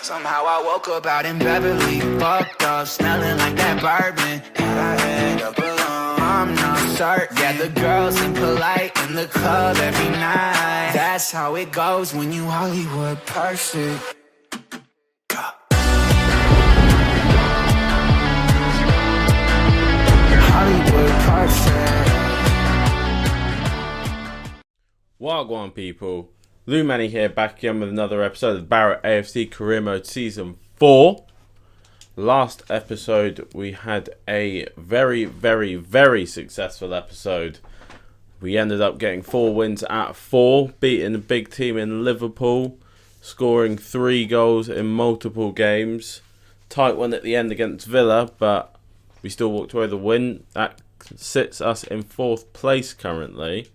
Somehow I woke up out in Beverly, fucked up, smelling like that bourbon. And I had up alone, I'm not certain. Yeah, the girls impolite in the club every night. That's how it goes when you Hollywood perfect. Hollywood perfect. Wagwan people, Lou Manny here, back again with another episode of Barrow AFC Career Mode Season 4. Last episode we had a very successful episode. We ended up getting 4 wins out of 4, beating a big team in Liverpool, scoring 3 goals in multiple games. Tight one at the end against Villa, but we still walked away with the win. That sits us in 4th place currently.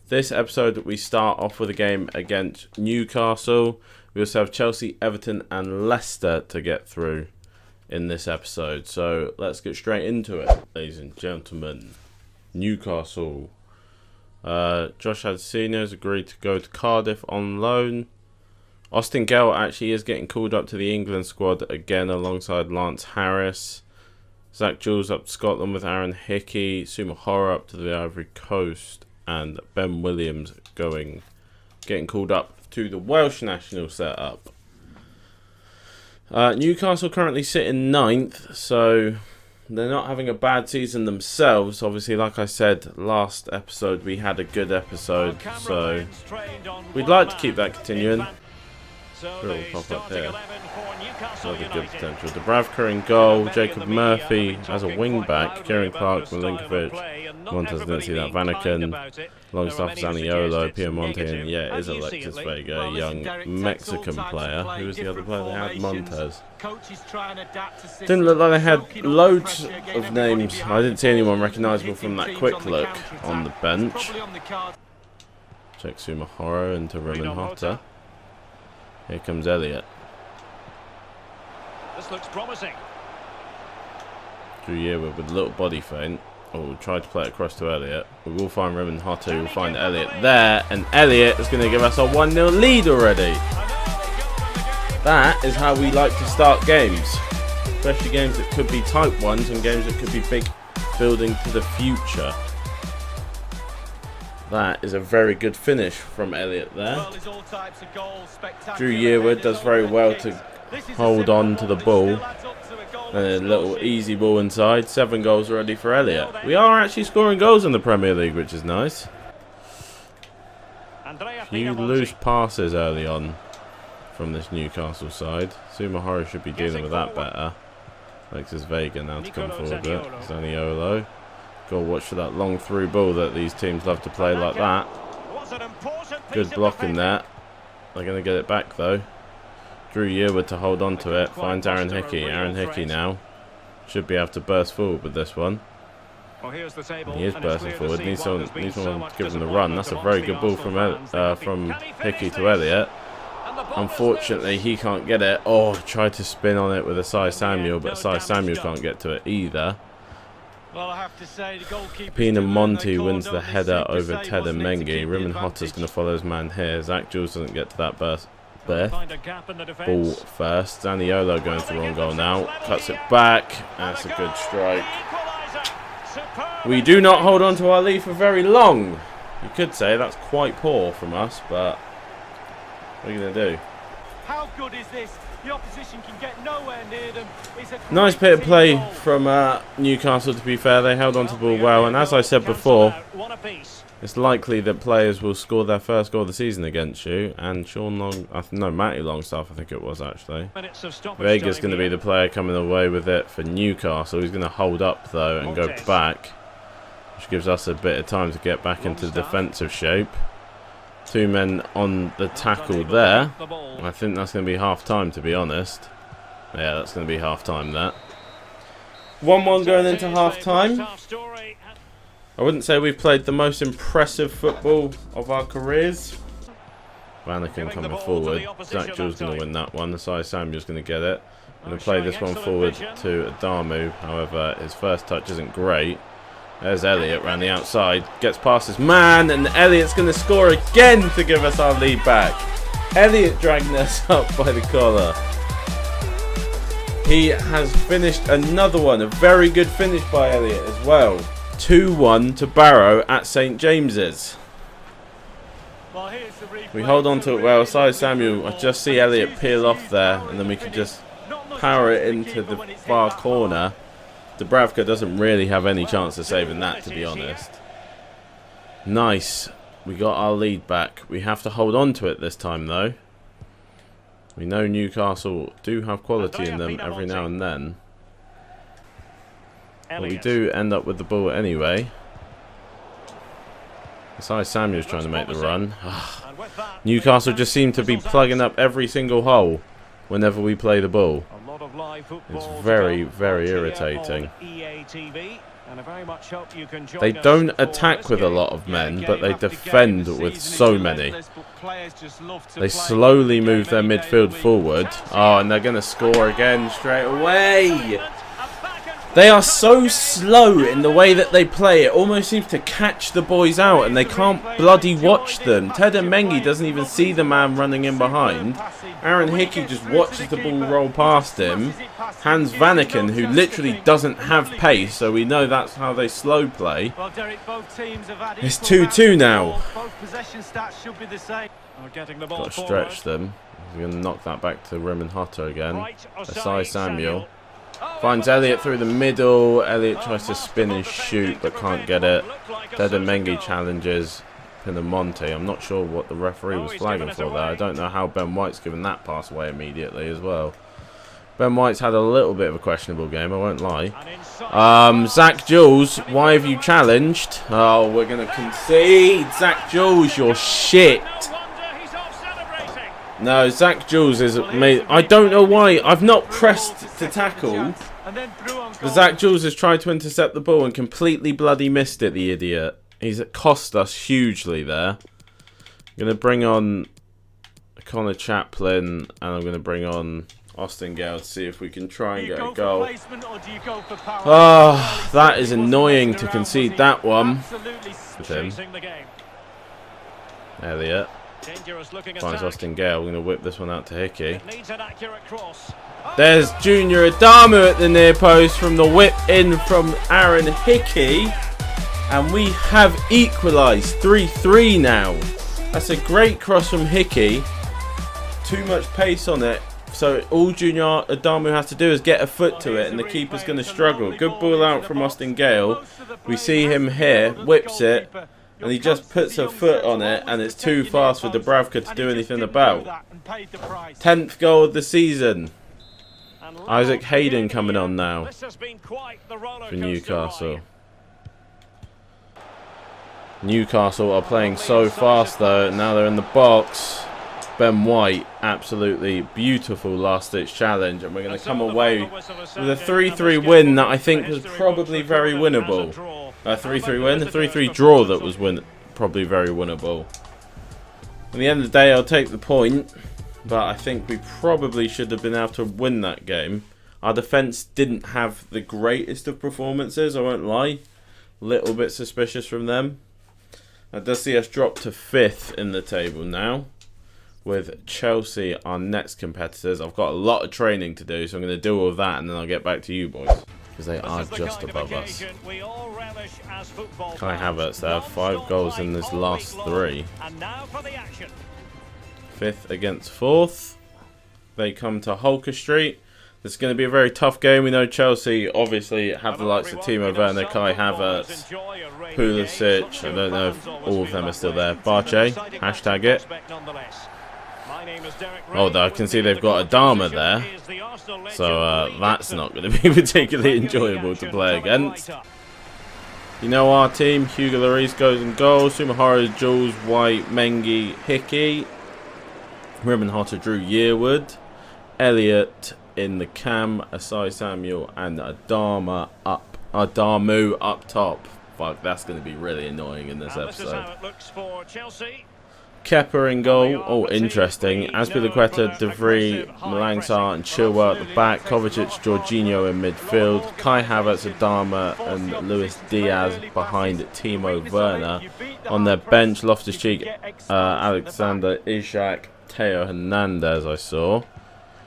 This episode, we start off with a game against Newcastle. We also have Chelsea, Everton and Leicester to get through in this episode. So let's get straight into it, ladies and gentlemen. Newcastle. Josh Senior has agreed to go to Cardiff on loan. Austin Gale actually is getting called up to the England squad again alongside Lance Harris. Zach Jules up to Scotland with Aaron Hickey. Suma Horror up to the Ivory Coast. And Ben Williams getting called up to the Welsh national setup. Newcastle currently sit in 9th, so they're not having a bad season themselves. Obviously, like I said, last episode we had a good episode, so we'd like to keep that continuing. Will pop up here. Another good potential. Dubravka in goal. Jacob Murphy as a wing back. Kieran Clark, Milinkovic. Montez didn't see that. Vanaken. Longstaff, Zaniolo, Piemonte, and yeah, it is Alexis Vega, a young Mexican player. Who was the other player they had? Montez. Didn't look like they had loads of names. I didn't see anyone recognisable from that quick look on the bench. Check Sumahoro into Roman Hotta. Here comes Elliott. This looks promising. Drew Yearwood with a little body feint. Oh, we'll try to play it across to Elliott. We will find Roman Hotta. We'll find Elliott there. And Elliott is going to give us a 1-0 lead already. That is how we like to start games. Especially games that could be tight ones and games that could be big, building to the future. That is a very good finish from Elliott there. Drew Yearwood does very well to hold on to the ball. And a little easy ball inside. 7 goals already for Elliott. We are actually scoring goals in the Premier League, which is nice. A few loose passes early on from this Newcastle side. Sumahoro should be dealing with that better. Alexis Vega now to come forward with it. Zaniolo. Got to watch for that long through ball that these teams love to play like that. Good blocking there. They're going to get it back though. Drew Yearwood to hold on to it. Finds Aaron Hickey. Aaron Hickey now should be able to burst forward with this one. He is bursting forward. Needs someone to give him the run. That's a very good ball from Hickey to Elliott. Unfortunately, he can't get it. Oh, tried to spin on it with Asai Samuel, but Asai Samuel can't get to it either. Piemonte wins the header over Ted and Mengi. Roman Hotta's going to follow his man here. Zach Jules doesn't get to that burst. Ball first. Zaniolo going for the wrong goal now. Cuts it back. That's a good strike. We do not hold on to our lead for very long. You could say that's quite poor from us, but what are you going to do? How good is this? The opposition can get nowhere near them. Nice bit of play from Newcastle, to be fair. They held on to the ball well, and as I said before, it's likely that players will score their first goal of the season against you. And Matty Longstaff, I think it was actually. Vega's going to be the player coming away with it for Newcastle. He's going to hold up though and go back, which gives us a bit of time to get back into defensive shape. 2 men on the tackle there. I think that's going to be half time, to be honest. Yeah, that's going to be half time there. 1-1 going into half time. I wouldn't say we've played the most impressive football of our careers. Vanaken coming forward. Zach Jules going to win that one. Asai Samuel's going to get it. I'm going to play this one forward to Adamu. However, his first touch isn't great. There's Elliott around the outside. Gets past his man, and Elliott's going to score again to give us our lead back. Elliott dragging us up by the collar. He has finished another one. A very good finish by Elliott as well. 2-1 to Barrow at St James's. We hold on to it well. Samuel, I just see Elliott peel off there, and then we can just power it into the far corner. Dubravka doesn't really have any chance of saving that, to be honest. Nice. We got our lead back. We have to hold on to it this time, though. We know Newcastle do have quality in them every now and then. But we do end up with the ball anyway. Samuel's trying to make the run. Newcastle just seem to be plugging up every single hole whenever we play the ball. It's very, very irritating. They don't attack with a lot of men, but they defend with so many. They slowly move their midfield forward. Oh, and they're going to score again straight away. They are so slow in the way that they play. It almost seems to catch the boys out, and they can't bloody watch them. Ted and Mengi doesn't even see the man running in behind. Aaron Hickey just watches the ball roll past him. Hans Vanaken, who literally doesn't have pace, so we know that's how they slow play. It's 2-2 now. Got to stretch them. We're going to knock that back to Roman Hotter again. Asai Samuel. Finds Elliott through the middle. Elliott tries to spin and shoot, but can't get it. Deda Mengi challenges Pinamonte. I'm not sure what the referee was flagging for there. I don't know how Ben White's given that pass away immediately as well. Ben White's had a little bit of a questionable game, I won't lie. Zach Jules, why have you challenged? Oh, we're going to concede. Zach Jules, you're shit. No, Zach Jules is amazing. I don't know why. I've not pressed to tackle. But Zach Jules has tried to intercept the ball and completely bloody missed it, the idiot. He's cost us hugely there. I'm going to bring on Connor Chaplin, and I'm going to bring on Austin Gale to see if we can try and get a goal. Oh, that is annoying to concede that one. With him. Elliott. Finds Austin Gale. We're going to whip this one out to Hickey. There's Junior Adamu at the near post from the whip in from Aaron Hickey. And we have equalised 3-3 now. That's a great cross from Hickey. Too much pace on it. So all Junior Adamu has to do is get a foot to it, and the keeper's going to struggle. Good ball out from Austin Gale. We see him here, whips it. And he just puts a foot on it, and it's too fast for Dubravka to do anything about. 10th goal of the season. Isaac Hayden coming on now for Newcastle. Newcastle are playing so fast though, now they're in the box. Ben White, absolutely beautiful last-ditch challenge, and we're going to come away with a 3-3 win that I think was probably very winnable. A 3-3 win, a 3-3 draw that was probably very winnable. At the end of the day, I'll take the point, but I think we probably should have been able to win that game. Our defence didn't have the greatest of performances, I won't lie. Little bit suspicious from them. That does see us drop to 5th in the table now, with Chelsea, our next competitors. I've got a lot of training to do, so I'm going to do all of that, and then I'll get back to you boys, because they are just above us. Kai Havertz, they have 5 goals in his last 3. 5th against 4th. They come to Holker Street. It's going to be a very tough game. We know Chelsea obviously have the likes of Timo Werner, Kai Havertz, Pulisic. I don't know if all of them are still there. Barche, hashtag it. Oh, I can see they've got Adama there. So that's not going to be particularly enjoyable to play against. You know our team. Hugo Lloris goes in goal. Sumahara, Jules, White, Mengi, Hickey. Roman Hotter, Drew Yearwood. Elliott in the cam. Asai Samuel and Adamu up top. Fuck, that's going to be really annoying in this episode. Kepa in goal. Oh, interesting. Azpilicueta, De Vries, Malangsar and Chilwell at the back. Kovacic, Jorginho in midfield. Kai Havertz, Adama and Luis Diaz behind Timo Werner. On their bench, Loftus-Cheek, Alexander Isak, Teo Hernandez I saw.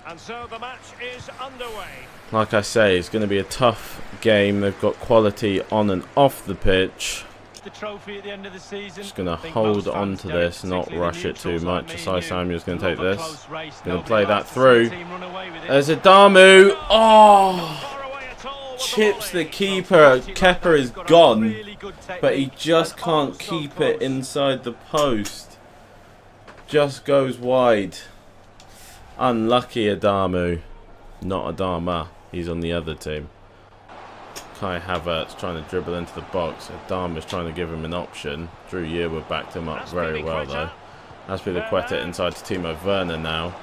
And so the match is underway. Like I say, it's going to be a tough game. They've got quality on and off the pitch. The trophy at the end of the season. Just going to hold on to this, not rush it too much. Asai Samuel's going to take this. Going to play that through. There's Adamu. Oh! Chips the keeper. Kepa is gone. But he just can't keep it inside the post. Just goes wide. Unlucky Adamu. Not Adama. He's on the other team. Kai Havertz trying to dribble into the box. Adama's trying to give him an option. Drew Yearwood backed him up very well though. Azpilicueta inside to Timo Werner now.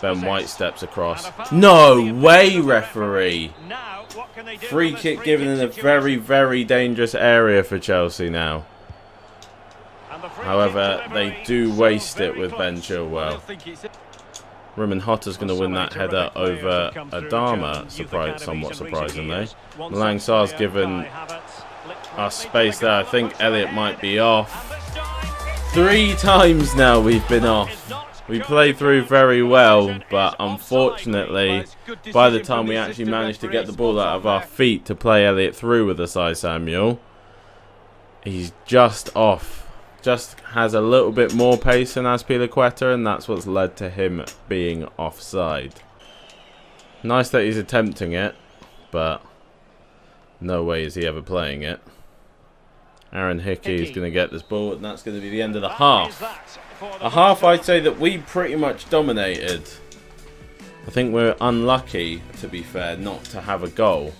Ben White steps across. No way, referee! Free kick given in a very, very dangerous area for Chelsea now. However, they do waste it with Ben Chilwell. Ruben Hotter's going to win that header over Adama, somewhat surprisingly. Malang Sarr's given us space there. I think Elliott might be off. 3 times now we've been off. We played through very well, but unfortunately, by the time we actually managed to get the ball out of our feet to play Elliott through with Asai Samuel, he's just off. Just has a little bit more pace than Azpilicueta, and that's what's led to him being offside. Nice that he's attempting it, but no way is he ever playing it. Aaron Hickey is going to get this ball, and that's going to be the end of the half. A half I'd say that we pretty much dominated. I think we're unlucky, to be fair, not to have a goal.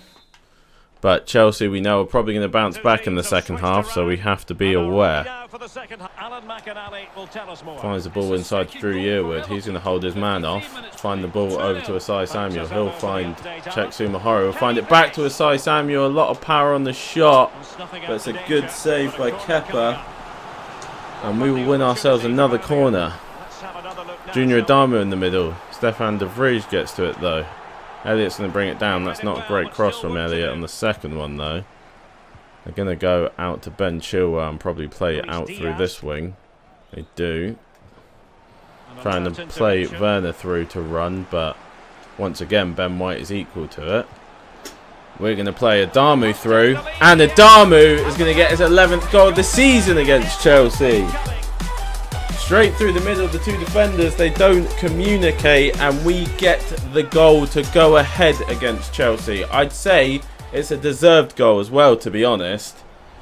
But Chelsea, we know, are probably going to bounce back in the second half, so we have to be aware. Finds the ball inside to Drew Yearwood. He's going to hold his man off. Find the ball over to Asai Samuel. He'll find Cheikhsuma Horo. He'll find it back to Asai Samuel. A lot of power on the shot, but it's a good save by Kepa. And we will win ourselves another corner. Junior Adamu in the middle. Stefan de Vrij gets to it though. Elliott's going to bring it down. That's not a great cross from Elliott on the second one though. They're going to go out to Ben Chilwell and probably play it out through this wing. They do. Trying to play Werner through to run, but once again Ben White is equal to it. We're going to play Adamu through, and Adamu is going to get his 11th goal of the season against Chelsea. Straight through the middle of the 2 defenders, they don't communicate, and we get the goal to go ahead against Chelsea. I'd say it's a deserved goal as well, to be honest.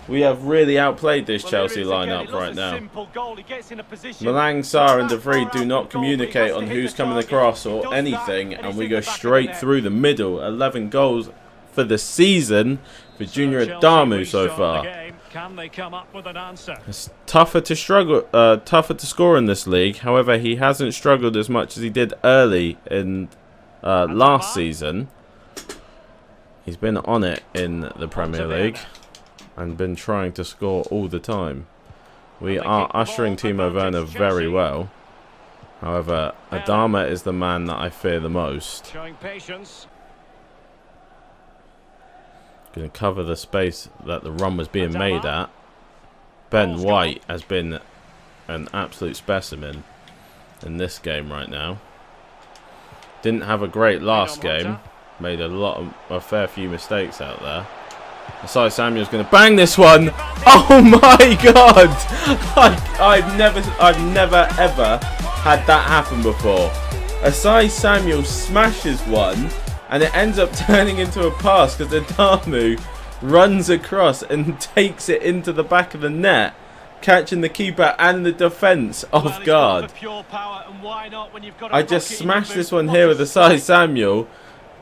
We have really outplayed this Chelsea lineup right now. Malang Sarr and De Vrij do not communicate on who's coming across or anything, and we go straight through the middle. 11 goals for the season for Junior Adamu so far. It's tougher to score in this league. However, he hasn't struggled as much as he did early in last season. He's been on it in the Premier League and been trying to score all the time. We are ushering Timo Werner very well. However, Adama is the man that I fear the most. Going to cover the space that the run was being made at. Ben White has been an absolute specimen in this game right now. Didn't have a great last game. Made a fair few mistakes out there. Asai Samuel's going to bang this one. Oh my god! I've never ever had that happen before. Asai Samuel smashes one, and it ends up turning into a pass because Adamu runs across and takes it into the back of the net, catching the keeper and the defence off guard. I just smashed this one here with Asai Samuel.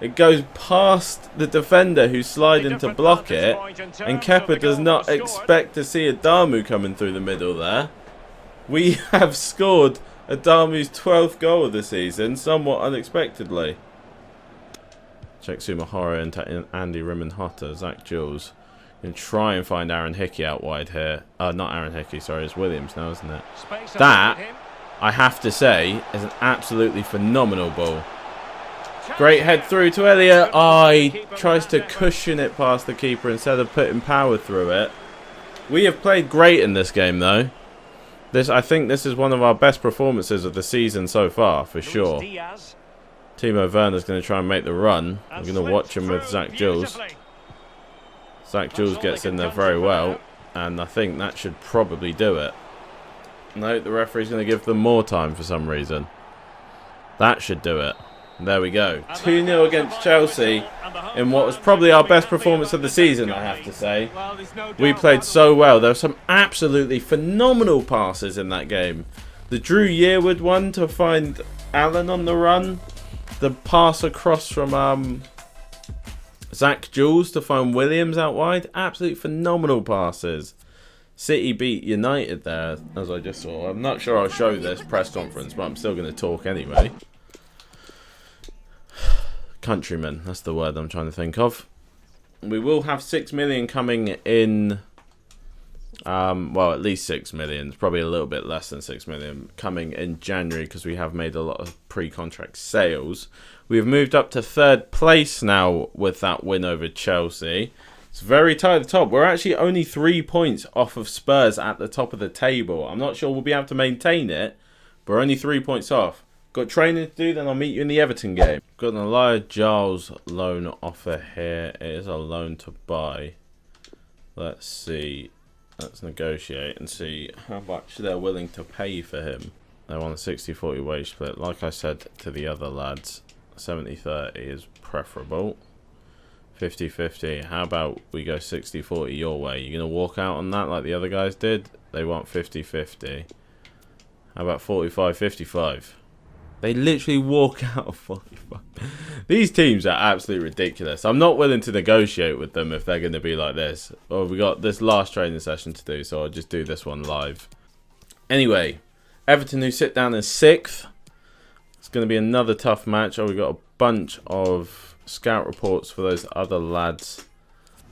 It goes past the defender who's sliding to block it, and Kepa does not expect to see Adamu coming through the middle there. We have scored Adamu's 12th goal of the season, somewhat unexpectedly. Cheikhsuma Horo into Andy Rimanhotta. Zach Jules going to try and find Aaron Hickey out wide here. Not Aaron Hickey, sorry, it's Williams now, isn't it? That, I have to say, is an absolutely phenomenal ball. Great head through to Elliott. He tries to cushion it past the keeper instead of putting power through it. We have played great in this game, though. I think this is one of our best performances of the season so far, for sure. Timo Werner's going to try and make the run. I'm going to watch him with Zach Jules. Zach Jules gets in there very well, and I think that should probably do it. No, the referee's going to give them more time for some reason. That should do it. There we go. 2-0 against Chelsea in what was probably our best performance of the season, I have to say. We played so well. There were some absolutely phenomenal passes in that game. The Drew Yearwood one to find Allen on the run. The pass across from Zach Jules to find Williams out wide. Absolutely phenomenal passes. City beat United there, as I just saw. I'm not sure I'll show this press conference, but I'm still going to talk anyway. Countrymen, that's the word I'm trying to think of. We will have 6 million coming in. Well, at least 6 million. It's probably a little bit less than 6 million coming in January because we have made a lot of pre-contract sales. We've moved up to 3rd place now with that win over Chelsea. It's very tight at the top. We're actually only 3 points off of Spurs at the top of the table. I'm not sure we'll be able to maintain it, but we're only 3 points off. Got training to do, then I'll meet you in the Everton game. Got an Elijah Giles loan offer here. It is a loan to buy. Let's see. Let's negotiate and see how much they're willing to pay for him. They want a 60-40 wage split. Like I said to the other lads, 70-30 is preferable. 50-50. How about we go 60-40 your way? You going to walk out on that like the other guys did? They want 50-50. How about 45-55? They literally walk out of 45. These teams are absolutely ridiculous. I'm not willing to negotiate with them if they're going to be like this. Well, we got this last training session to do, so I'll just do this one live. Anyway, Everton, who sit down in 6th. It's going to be another tough match. Oh, we got a bunch of scout reports for those other lads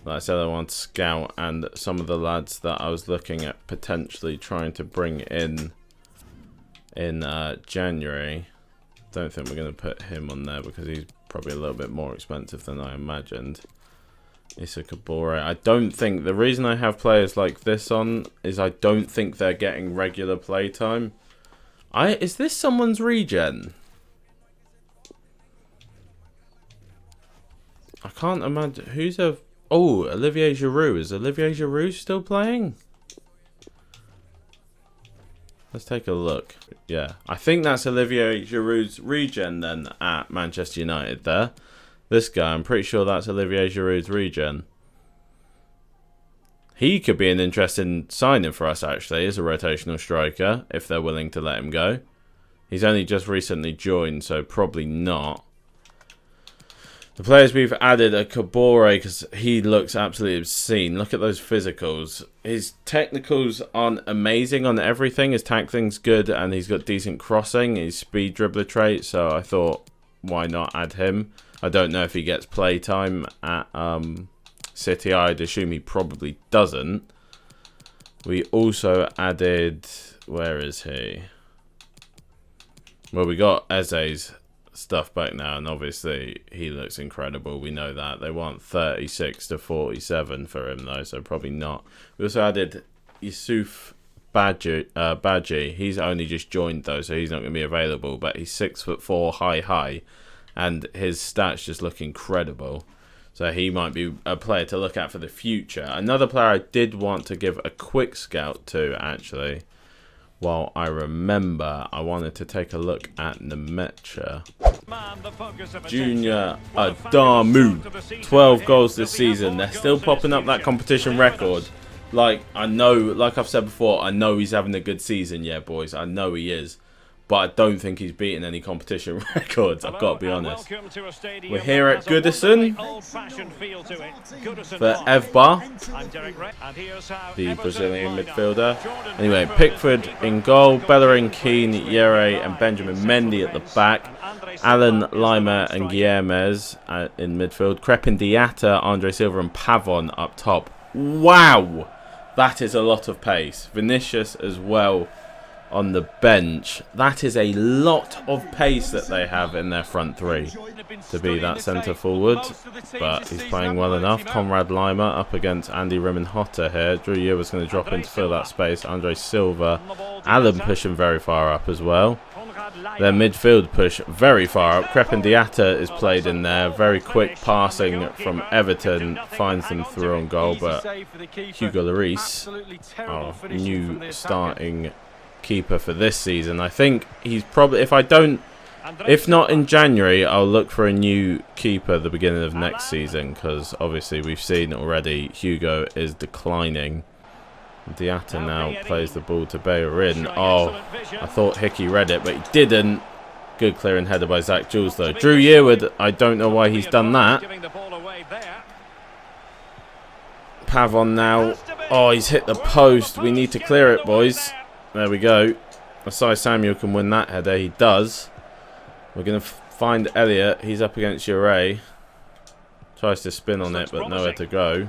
that I said I want to scout, and some of the lads that I was looking at potentially trying to bring in January. Don't think we're going to put him on there because he's probably a little bit more expensive than I imagined. Issa Kabore. I don't think the reason I have players like this on is I don't think they're getting regular play time. Is this someone's regen? I can't imagine who's a. Oh, Olivier Giroud. Is Olivier Giroud still playing? Let's take a look. Yeah, I think that's Olivier Giroud's regen then at Manchester United there. This guy, I'm pretty sure that's Olivier Giroud's regen. He could be an interesting signing for us actually as a rotational striker if they're willing to let him go. He's only just recently joined, so probably not. The players we've added are Kabore because he looks absolutely obscene. Look at those physicals. His technicals aren't amazing on everything. His tackling's good and he's got decent crossing. His speed dribbler trait, so I thought, why not add him? I don't know if he gets play time at City. I'd assume he probably doesn't. We also added... Where is he? Well, we got Eze's stuff back now, and obviously he looks incredible. We know that. They want 36 to 47 for him though, so probably not. We also added Yusuf Badji. He's only just joined though, so he's not going to be available, but he's 6'4" high, and his stats just look incredible. So he might be a player to look at for the future. Another player I did want to give a quick scout to actually, while I remember, I wanted to take a look at Nemecha. Junior Adamu, 12 goals this season. They're still popping up that competition record. Like, I know, like I've said before, I know he's having a good season, yeah, boys. I know he is. But I don't think he's beaten any competition records, I've got to be honest. We're here at Goodison for Evba, the Brazilian midfielder. Anyway, Pickford in goal, Bellerin, Keane, Yere and Benjamin Mendy at the back. Alan, Lima and Guillermes in midfield. Crepin Diatta, Andre Silva and Pavon up top. Wow! That is a lot of pace. Vinicius as well on the bench. That is a lot of pace that they have in their front three to be that centre forward, but he's playing well enough. Conrad Lima up against Andy Rimenhotta here. Drew Yearwood's going to drop in to fill that space. Andre Silva, Alan pushing very far up as well. their midfield push very far up. Prem is played in there. Very quick passing from Everton finds them through on goal, but Hugo Lloris, our new starting keeper for this season, I think he's probably, if not in January, I'll look for a new keeper at the beginning of next season, because obviously we've seen already Hugo is declining. Diatta now plays the ball to Bellerin. Oh, I thought Hickey read it, but he didn't. Good clearing header by Zach Jules, though. Drew Yearwood, I don't know why he's done that. Pavon now. Oh, he's hit the post. We need to clear it, boys. There we go. Asai Samuel can win that header. He does. We're going to find Elliott. He's up against Ure. Tries to spin on it, but nowhere to go.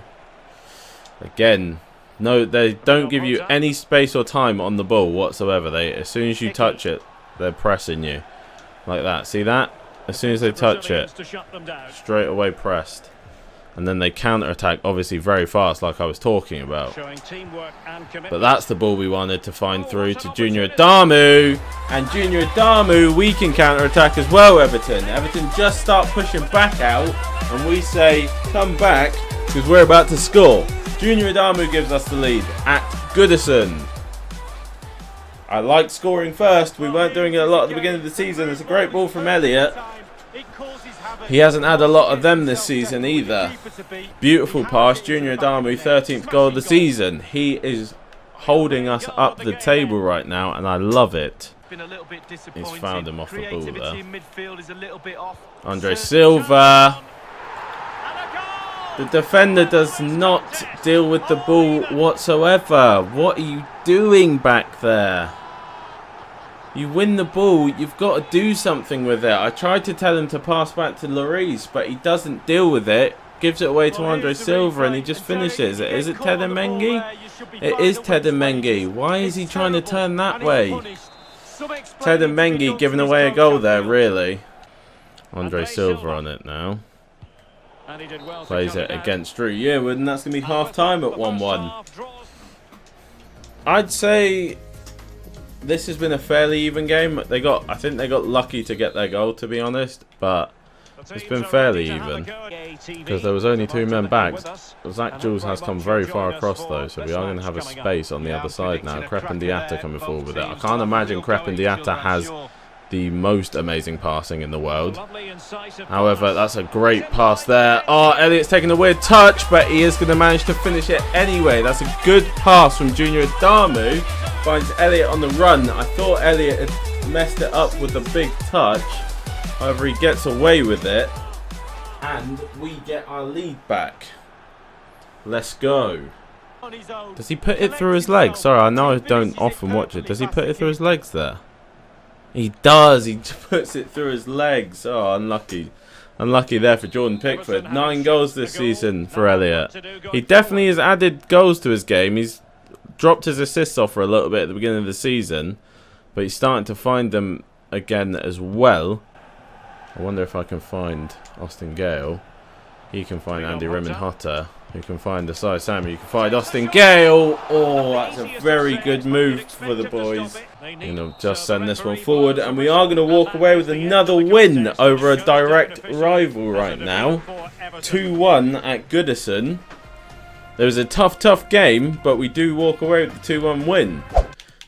Again. No, they don't give you any space or time on the ball whatsoever. As soon as you touch it, they're pressing you. Like that. See that? As soon as they touch it, straight away pressed. And then they counter-attack, obviously very fast, like I was talking about. But that's the ball we wanted to find through to Junior Adamu. And Junior Adamu, we can counter-attack as well, Everton. Everton just start pushing back out, and we say, come back, because we're about to score. Junior Adamu gives us the lead at Goodison. I like scoring first. We weren't doing it a lot at the beginning of the season. It's a great ball from Elliott. He hasn't had a lot of them this season either. Beautiful pass. Junior Adamu, 13th goal of the season. He is holding us up the table right now, and I love it. He's found him off the ball there. Andre Silva. The defender does not deal with the ball whatsoever. What are you doing back there? You win the ball, you've got to do something with it. I tried to tell him to pass back to Lloris, but he doesn't deal with it. Gives it away to Andre Silva and he just finishes it. Is it Teden Mengi? It is Teden Mengi. Why is he trying to turn that way? Teden Mengi giving away a goal there, really. Andre Silva on it now. Plays it against Drew Yearwood, and that's going to be half-time at 1-1. I'd say this has been a fairly even game. I think they got lucky to get their goal, to be honest, but it's been fairly even because there was only 2 men back. Zach Jules has come very far across though, so we are going to have a space on the other side now. Prem coming forward with it. I can't imagine Prem has the most amazing passing in the world. However, that's a great pass there. Oh, Elliott's taking a weird touch, but he is going to manage to finish it anyway. That's a good pass from Junior Adamu. Finds Elliott on the run. I thought Elliott had messed it up with the big touch. However, he gets away with it. And we get our lead back. Let's go. Does he put it through his legs? Sorry, I know I don't often watch it. Does he put it through his legs there? He does. He puts it through his legs. Oh, unlucky. Unlucky there for Jordan Pickford. 9 goals this season for Elliott. He definitely has added goals to his game. He's dropped his assists off for a little bit at the beginning of the season, but he's starting to find them again as well. I wonder if I can find Austin Gale. He can find Andy Remenhotter. You can find Asai Samuel. You can find Austin Gale. Oh, that's a very good move for the boys. You know, just send this one forward, and we are going to walk away with another win over a direct rival right now. 2-1 at Goodison. It was a tough game, but we do walk away with the 2-1 win.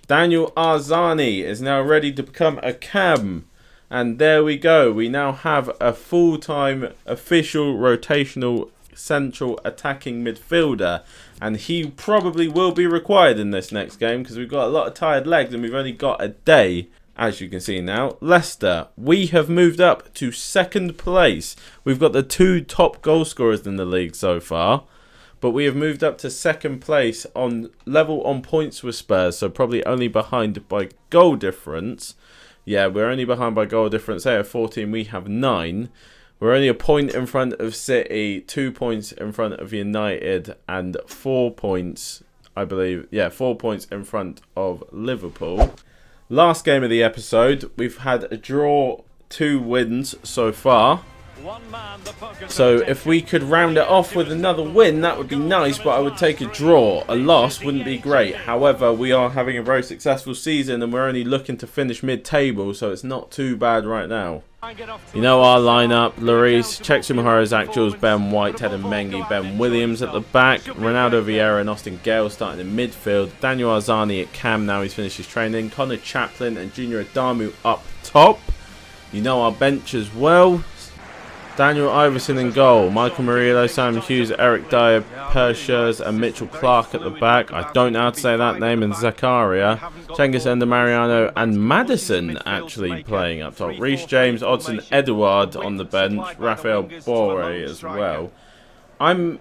Daniel Arzani is now ready to become a cam. And there we go. We now have a full-time official rotational central attacking midfielder, and he probably will be required in this next game because we've got a lot of tired legs and we've only got a day. As you can see now, Leicester, we have moved up to 2nd place. We've got the 2 top goal scorers in the league so far, but we have moved up to 2nd place on level on points with Spurs, so probably only behind by goal difference. Yeah, we're only behind by goal difference. They have 14, we have 9. We're only a point in front of City, 2 points in front of United, and 4 points, I believe, 4 points in front of Liverpool. Last game of the episode, we've had a draw, 2 wins so far. So if we could round it off with another win, that would be nice, but I would take a draw. A loss wouldn't be great. However, we are having a very successful season and we're only looking to finish mid-table, so it's not too bad right now. You know our lineup: Lloris, Chexumahara, Zach Jules, Ben White, Ted and Mengi, Ben Williams at the back, Ronaldo Vieira and Austin Gale starting in midfield, Daniel Arzani at cam now he's finished his training, Connor Chaplin and Junior Adamu up top. You know our bench as well: Daniel Iverson in goal, Michael Murillo, Sam Hughes, Eric Dyer, Pershers and Mitchell Clark at the back. I don't know how to say that name. And Zakaria, Cengiz Ender, Mariano and Madison actually playing up top. Reece James, Odson, Edouard on the bench, Rafael Bore as well. I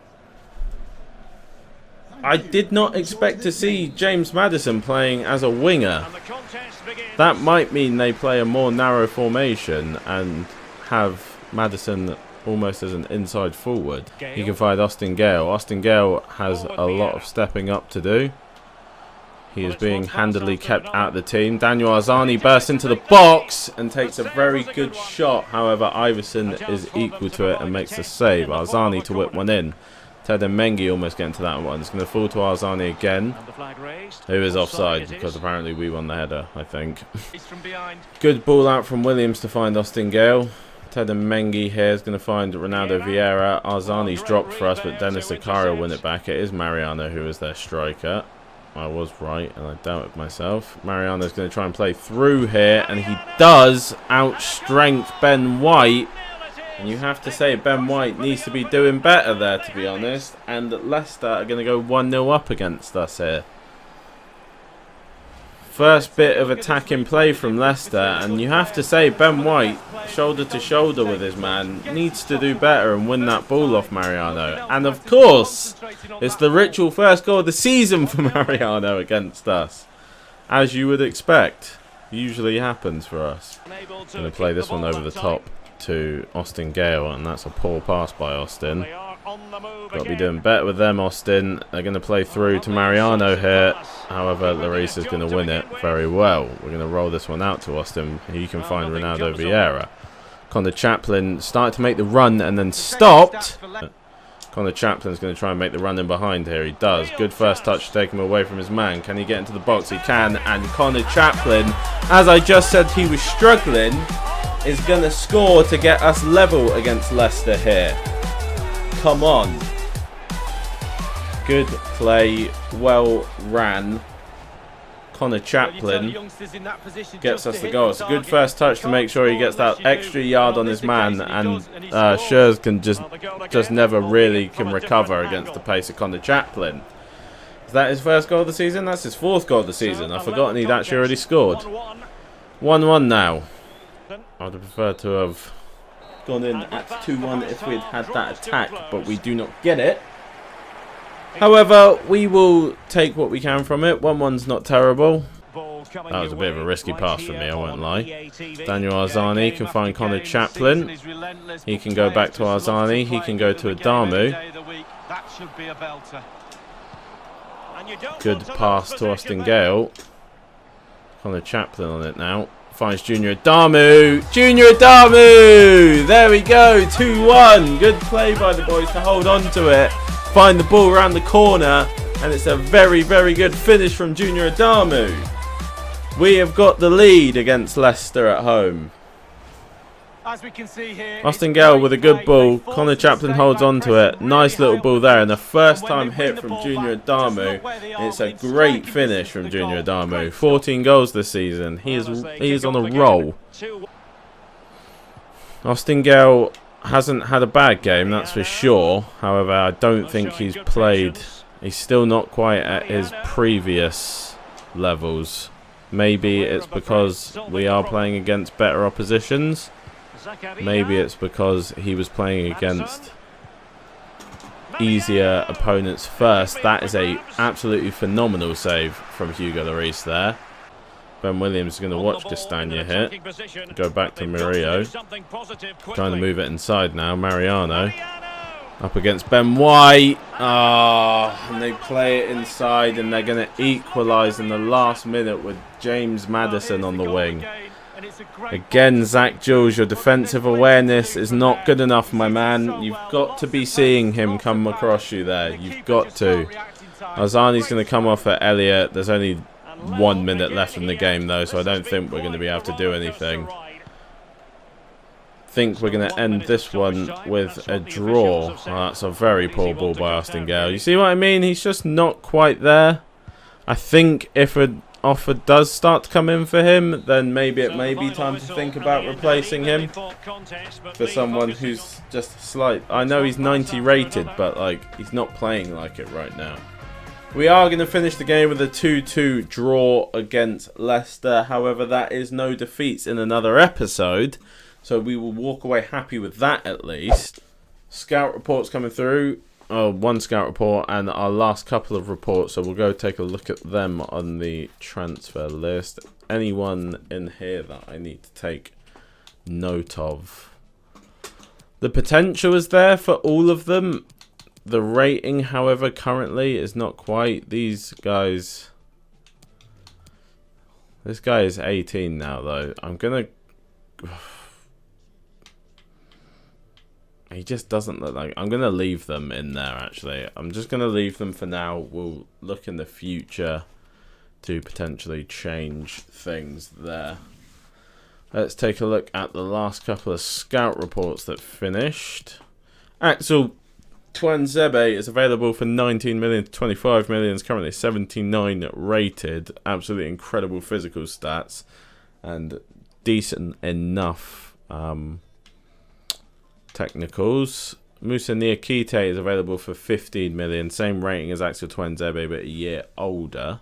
did not expect to see James Madison playing as a winger. That might mean they play a more narrow formation and have Madison almost as an inside forward. You can find Austin Gale. Austin Gale has a lot of stepping up to do. He is being handily kept out of the team. Daniel Arzani bursts into the box and takes a very good shot. However, Iverson is equal to it and makes the save. Arzani to whip one in. Ted and Mengi almost getting to that one. It's going to fall to Arzani again, who is offside because apparently we won the header, I think. Good ball out from Williams to find Austin Gale. Ted and Mengi here is going to find Ronaldo Vieira. Arzani's dropped for us, but Dennis Zakaria will win it back. It is Mariano who is their striker. I was right, and I doubted myself. Mariano's going to try and play through here, and he does outstrength Ben White. And you have to say Ben White needs to be doing better there, to be honest. And Leicester are going to go 1-0 up against us here. First bit of attacking play from Leicester, and you have to say Ben White, shoulder to shoulder with his man, needs to do better and win that ball off Mariano. And of course, it's the ritual first goal of the season for Mariano against us, as you would expect. Usually happens for us. Going to play this one over the top to Austin Gale, and that's a poor pass by Austin. Got to be doing better with them, Austin. They're going to play through to Mariano here. However, Lloris is going to win it very well. We're going to roll this one out to Austin. He can find Ronaldo Vieira. Connor Chaplin started to make the run and then stopped. Connor Chaplin's going to try and make the run in behind here. He does. Good first touch to take him away from his man. Can he get into the box? He can. And Connor Chaplin, as I just said he was struggling, is going to score to get us level against Leicester here. Come on. Good play, well ran. Connor Chaplin gets us the goal. It's a good first touch to make sure he gets that extra yard on his man, and Schurz can just never really can recover against the pace of Connor Chaplin. Is that his first goal of the season? That's his fourth goal of the season. I've forgotten he'd actually already scored. 1-1 now. I'd have preferred to have gone in at 2-1 if we'd had that attack, but we do not get it. However, we will take what we can from it. 1-1's not terrible. That was a bit of a risky pass from me, I won't lie. Daniel Arzani can find Connor Chaplin. He can go back to Arzani. He can go to Adamu. Good pass to Austin Gale. Connor Chaplin on it now. Finds Junior Adamu. Junior Adamu! There we go. 2-1. Good play by the boys to hold on to it. Find the ball around the corner. And it's a very, very good finish from Junior Adamu. We have got the lead against Leicester at home. As we can see here, Austin Gale with a good ball. Connor Chaplin holds on to it. Nice little ball there. And the first time hit from Junior Adamu. It's a great finish from Junior Adamu. 14 goals this season. He is on a roll. Austin Gale hasn't had a bad game, that's for sure. However, I don't think he's played. He's still not quite at his previous levels. Maybe it's because we are playing against better oppositions. Maybe it's because he was playing against easier opponents first. That is a absolutely phenomenal save from Hugo Lloris there. Ben Williams is going to watch Castagna here. Go back to Murillo. Trying to move it inside now. Mariano up against Ben White. And they play it inside, and they're going to equalise in the last minute with James Madison on the wing. and it's a great Again, Zach Jules, your defensive awareness is not good enough, my man. You've got to be seeing him come across you there. You've got to. Arzani's going to come off at Elliott. There's only 1 minute left in the game, though, so I don't think we're going to be able to do anything. I think we're going to end this one with a draw. Oh, that's a very poor ball by Austin Gale. You see what I mean? He's just not quite there. I think if an offer does start to come in for him, then maybe it may be time to think about replacing him for someone who's just slight. I know he's 90 rated, but like he's not playing like it right now. We are going to finish the game with a 2-2 draw against Leicester. However, that is no defeats in another episode. So we will walk away happy with that at least. Scout reports coming through. Oh, one scout report and our last couple of reports. So we'll go take a look at them on the transfer list. Anyone in here that I need to take note of? The potential is there for all of them. The rating, however, currently is not quite. These guys... This guy is 18 now, though. I'm going to... He just doesn't look like... I'm going to leave them in there, actually. I'm just going to leave them for now. We'll look in the future to potentially change things there. Let's take a look at the last couple of scout reports that finished. Axel Tuanzebe is available for 19 million to 25 million. Is currently 79 rated. Absolutely incredible physical stats. And decent enough... technicals. Musa Niakite is available for 15 million. Same rating as Axel Tuanzebe, but a year older.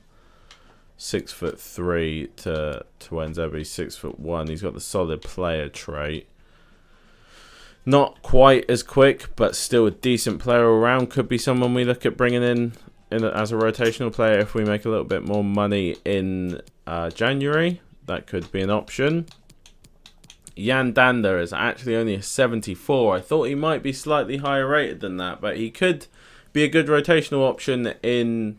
6'3" to Tuanzebe, 6'1". He's got the solid player trait. Not quite as quick, but still a decent player around. Could be someone we look at bringing in as a rotational player if we make a little bit more money in January. That could be an option. Jan Dander is actually only a 74. I thought he might be slightly higher rated than that, but he could be a good rotational option in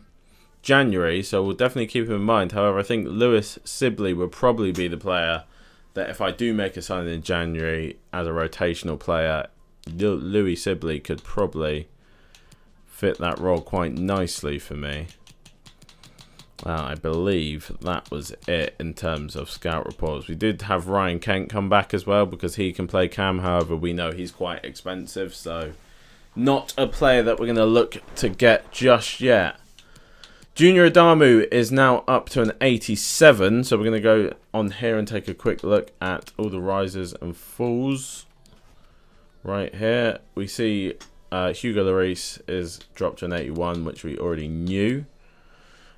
January, so we'll definitely keep him in mind. However, I think Lewis Sibley would probably be the player that if I do make a signing in January as a rotational player, Louis Sibley could probably fit that role quite nicely for me. I believe that was it in terms of scout reports. We did have Ryan Kent come back as well because he can play cam. However, we know he's quite expensive, so not a player that we're going to look to get just yet. Junior Adamu is now up to an 87, so we're going to go on here and take a quick look at all the rises and falls. Right here, we see Hugo Lloris is dropped to an 81, which we already knew.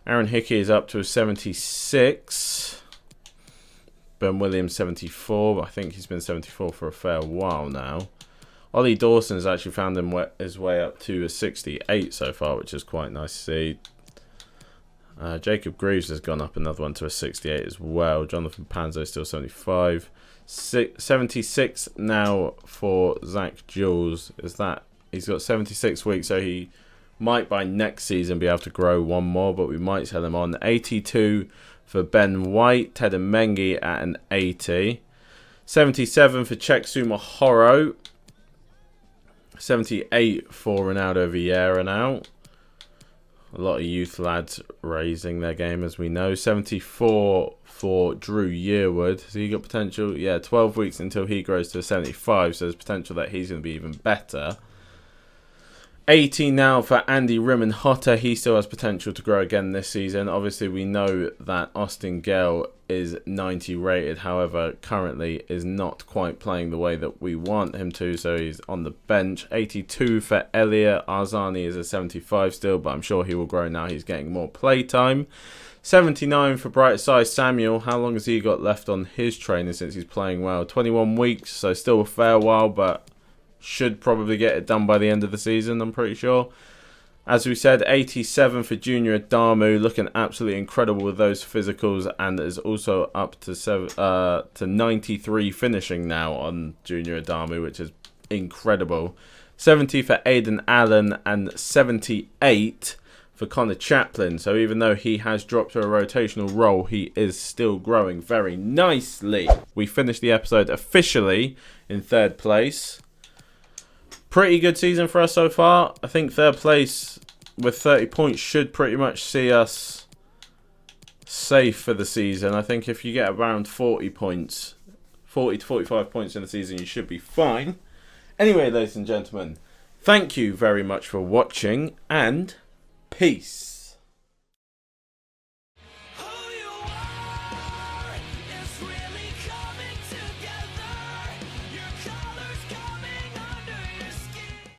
Aaron Hickey is up to a 76. Ben Williams 74. I think he's been 74 for a fair while now. Ollie Dawson has actually found his way up to a 68 so far, which is quite nice to see. Jacob Greaves has gone up another one to a 68 as well. Jonathan Panzo still 75. 76 now for Zach Jules. He's got 76 weeks, so he might by next season be able to grow one more, but we might sell him on. 82 for Ben White. Ted Mengi at an 80. 77 for Cheiksuma Horo. 78 for Ronaldo Vieira now. A lot of youth lads raising their game, as we know. 74 for Drew Yearwood. So he got potential. Yeah, 12 weeks until he grows to 75. So there's potential that he's going to be even better. 80 now for Andy Rimmen-Hotter. He still has potential to grow again this season. Obviously, we know that Austin Gale is 90 rated. However, currently is not quite playing the way that we want him to. So he's on the bench. 82 for Elliot. Arzani is a 75 still, but I'm sure he will grow now. He's getting more play time. 79 for Brightside Samuel. How long has he got left on his training since he's playing well? 21 weeks, so still a fair while, but should probably get it done by the end of the season, I'm pretty sure. As we said, 87 for Junior Adamu, looking absolutely incredible with those physicals, and is also up to 93 finishing now on Junior Adamu, which is incredible. 70 for Aidan Allen and 78 for Connor Chaplin. So even though he has dropped to a rotational role, he is still growing very nicely. We finished the episode officially in 3rd place. Pretty good season for us so far. I think 3rd place with 30 points should pretty much see us safe for the season. I think if you get around 40 points, 40 to 45 points in the season, you should be fine. Anyway, ladies and gentlemen, thank you very much for watching, and peace.